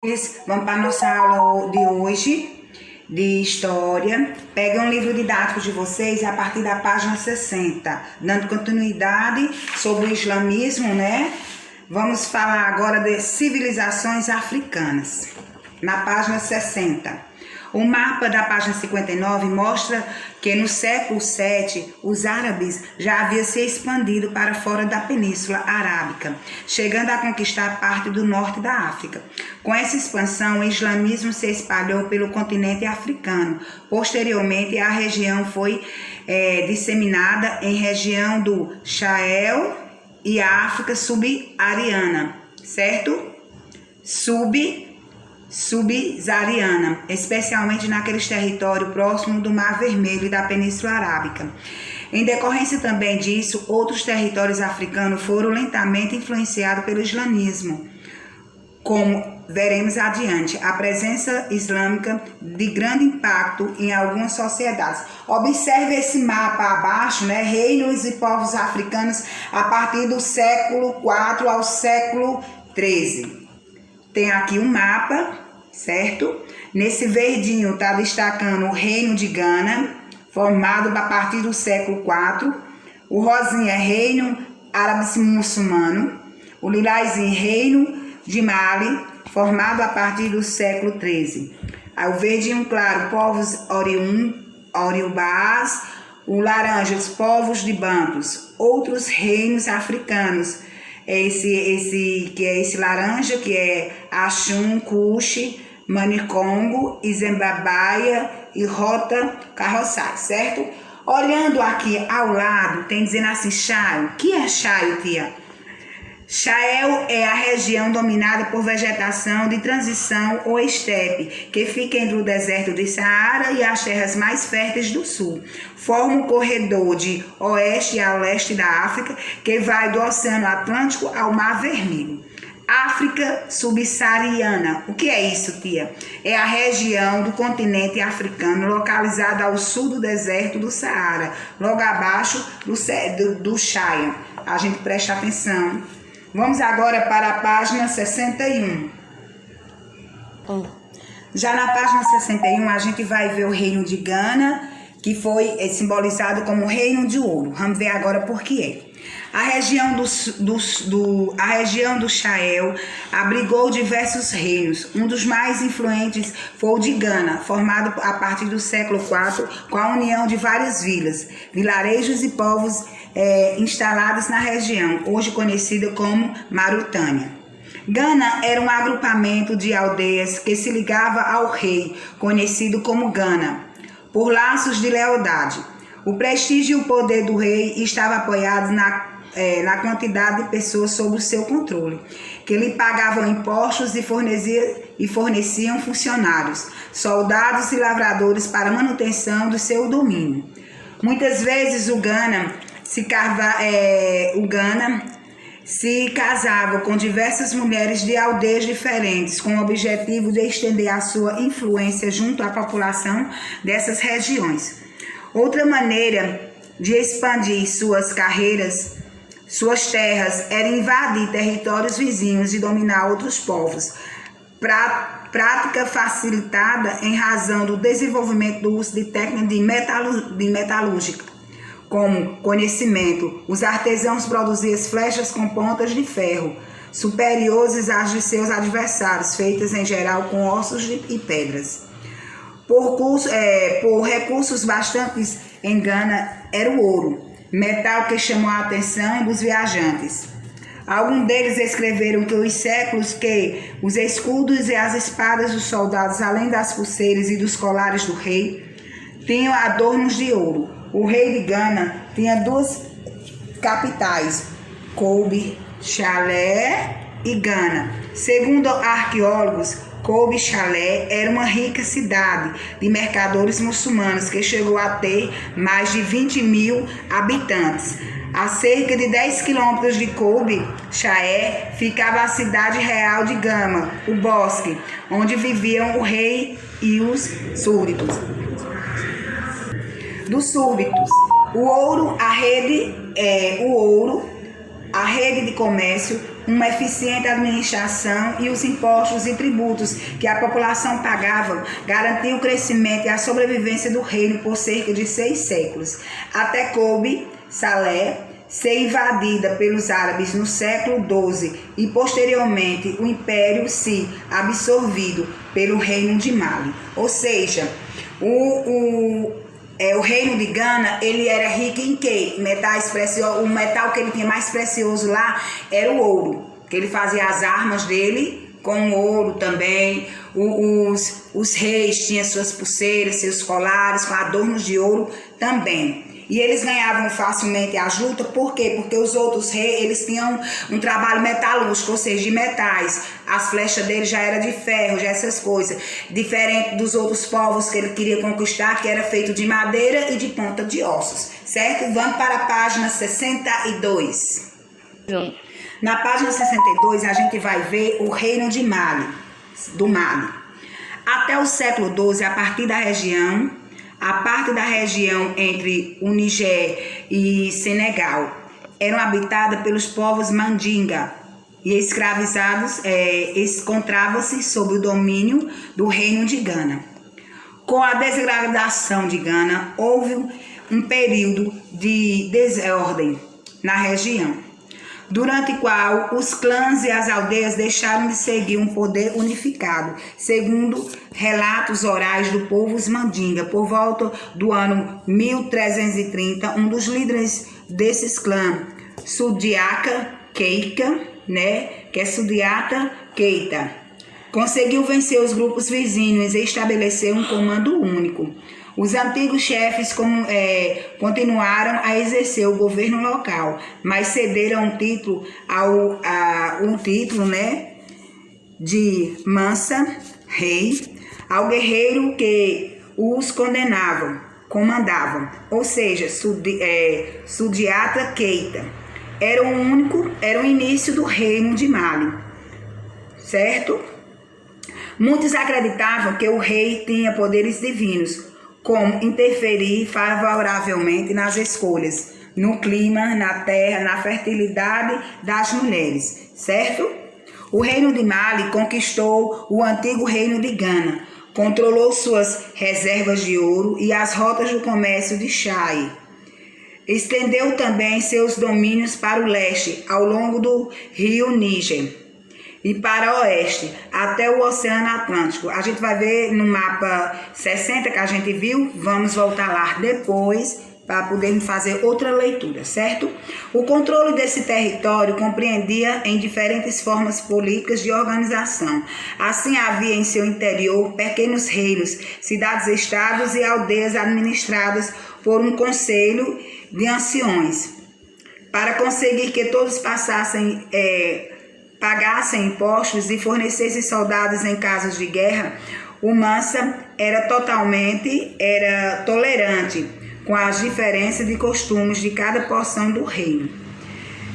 Vamos para a nossa aula de hoje, de História. Pega um livro didático de vocês a partir da página 60, dando continuidade sobre o islamismo, né? Vamos falar agora de civilizações africanas, na página 60. O mapa da página 59 mostra que no século VII os árabes já haviam se expandido para fora da Península Arábica, chegando a conquistar parte do norte da África. Com essa expansão, o islamismo se espalhou pelo continente africano. Posteriormente, a região foi disseminada em região do Sahel e a África subsaariana, certo? Subsaariana, especialmente naqueles territórios próximos do Mar Vermelho e da Península Arábica. Em decorrência também disso, outros territórios africanos foram lentamente influenciados pelo islamismo, como veremos adiante. A presença islâmica de grande impacto em algumas sociedades. Observe esse mapa abaixo, né? Reinos e povos africanos a partir do século IV ao século XIII. Tem aqui um mapa, certo? Nesse verdinho está destacando o Reino de Gana, formado a partir do século IV. O rosinha é Reino Árabe-Muçulmano. O lilazinho Reino de Mali, formado a partir do século XIII. O verdinho claro, povos Oriubás. O laranja, os povos de Bantus. Outros reinos africanos. Esse laranja, que é Axum, Cuxi, Manicongo, Izembabaia e Rota Carroçai, certo? Olhando aqui ao lado, tem dizendo assim, Chaio. O que é Chaio, tia? Sahel é a região dominada por vegetação de transição ou estepe, que fica entre o deserto de Saara e as terras mais férteis do sul. Forma um corredor de oeste a leste da África, que vai do Oceano Atlântico ao Mar Vermelho. África subsaariana. O que é isso, tia? É a região do continente africano localizada ao sul do deserto do Saara, logo abaixo do Chaia. A gente presta atenção. Vamos agora para a página 61. Já na página 61, a gente vai ver o reino de Gana, que foi simbolizado como reino de ouro. Vamos ver agora por que é. A região do Sahel abrigou diversos reinos. Um dos mais influentes foi o de Gana, formado a partir do século IV, com a união de várias vilas, vilarejos e povos instalados na região, hoje conhecida como Mauritânia. Gana era um agrupamento de aldeias que se ligava ao rei, conhecido como Gana, por laços de lealdade. O prestígio e o poder do rei estavam apoiados na quantidade de pessoas sob o seu controle, que lhe pagavam impostos e forneciam funcionários, soldados e lavradores para a manutenção do seu domínio. Muitas vezes o Gana se casava com diversas mulheres de aldeias diferentes, com o objetivo de estender a sua influência junto à população dessas regiões. Outra maneira de expandir suas terras era invadir territórios vizinhos e dominar outros povos, prática facilitada em razão do desenvolvimento do uso de técnicas de metalúrgica. Como conhecimento, os artesãos produziam flechas com pontas de ferro, superiores às de seus adversários, feitas em geral com ossos e pedras. Por recursos bastantes em Gana era o ouro, metal que chamou a atenção dos viajantes. Alguns deles escreveram que os séculos que os escudos e as espadas dos soldados, além das pulseiras e dos colares do rei, tinham adornos de ouro. O rei de Gana tinha duas capitais, Kobe, Chalé e Gana. Segundo arqueólogos, Kobe Chalé era uma rica cidade de mercadores muçulmanos que chegou a ter mais de 20 mil habitantes. A cerca de 10 quilômetros de Kobe Chalé ficava a cidade real de Gama, o Bosque, onde viviam o rei e os súditos. Dos súditos, a rede de comércio uma eficiente administração e os impostos e tributos que a população pagava garantiam o crescimento e a sobrevivência do reino por cerca de 6 séculos, até coube Salé ser invadida pelos árabes no século XII e posteriormente o império se absorvido pelo reino de Mali. Ou seja, o reino de Gana, ele era rico em quê? Metais preciosos. O metal que ele tinha mais precioso lá era o ouro, que ele fazia as armas dele com ouro também. Os reis tinham suas pulseiras, seus colares com adornos de ouro também. E eles ganhavam facilmente as lutas, por quê? Porque os outros reis, eles tinham um trabalho metalúrgico, ou seja, de metais. As flechas deles já eram de ferro, já essas coisas. Diferente dos outros povos que ele queria conquistar, que era feito de madeira e de ponta de ossos, certo? Vamos para a página 62. Na página 62, a gente vai ver o reino de Mali, do Mali. Até o século XII, a partir da região... A parte da região entre o Níger e Senegal eram habitadas pelos povos Mandinga e escravizados encontravam-se sob o domínio do reino de Gana. Com a degradação de Gana, houve um período de desordem na região, durante o qual os clãs e as aldeias deixaram de seguir um poder unificado, segundo relatos orais do povo Mandinga. Por volta do ano 1330, um dos líderes desses clãs, Sudiata Keita, que é Sudiata Keita, conseguiu vencer os grupos vizinhos e estabelecer um comando único. Os antigos chefes continuaram a exercer o governo local, mas cederam um título de Mansa, rei, ao guerreiro que os comandava, ou seja, Sudiata Keita. Era o início do reino de Mali, certo? Muitos acreditavam que o rei tinha poderes divinos, como interferir favoravelmente nas escolhas, no clima, na terra, na fertilidade das mulheres, certo? O reino de Mali conquistou o antigo reino de Gana, controlou suas reservas de ouro e as rotas do comércio de Chai. Estendeu também seus domínios para o leste, ao longo do rio Níger, e para o oeste, até o Oceano Atlântico. A gente vai ver no mapa 60 que a gente viu, vamos voltar lá depois para podermos fazer outra leitura, certo? O controle desse território compreendia em diferentes formas políticas de organização. Assim havia em seu interior pequenos reinos, cidades-estados e aldeias administradas por um conselho de anciões. Para conseguir que todos pagassem impostos e fornecessem soldados em casos de guerra, o Mansa era tolerante com as diferenças de costumes de cada porção do reino.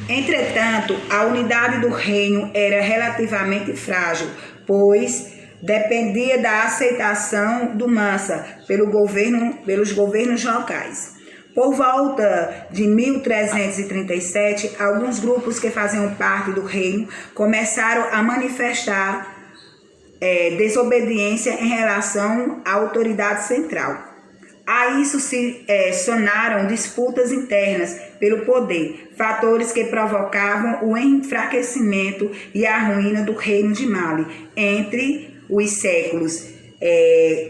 Entretanto, a unidade do reino era relativamente frágil, pois dependia da aceitação do Mansa pelos governos locais. Por volta de 1337, alguns grupos que faziam parte do reino começaram a manifestar desobediência em relação à autoridade central. A isso se sonaram disputas internas pelo poder, fatores que provocavam o enfraquecimento e a ruína do reino de Mali entre os séculos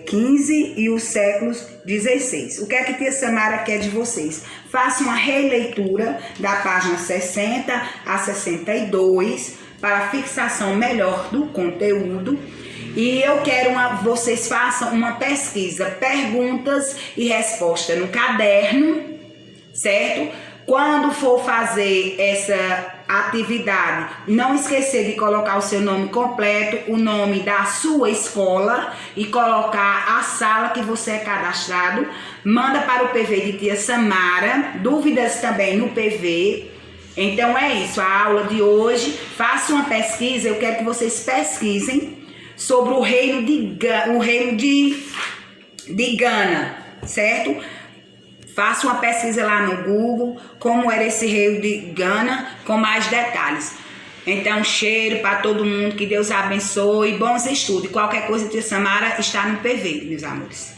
XV e os séculos XVI. O que é que Tia Samara quer de vocês? Faça uma releitura da página 60 a 62 para fixação melhor do conteúdo. E eu quero vocês façam uma pesquisa, perguntas e respostas no caderno, certo? Quando for fazer essa atividade, não esquecer de colocar o seu nome completo, o nome da sua escola e colocar a sala que você é cadastrado. Manda para o PV de Tia Samara, dúvidas também no PV. Então é isso, a aula de hoje. Faça uma pesquisa, eu quero que vocês pesquisem sobre o reino de Gana, certo? Faça uma pesquisa lá no Google, como era esse reino de Gana, com mais detalhes. Então, cheiro para todo mundo, que Deus abençoe, bons estudos. Qualquer coisa, tia Samara está no PV, meus amores.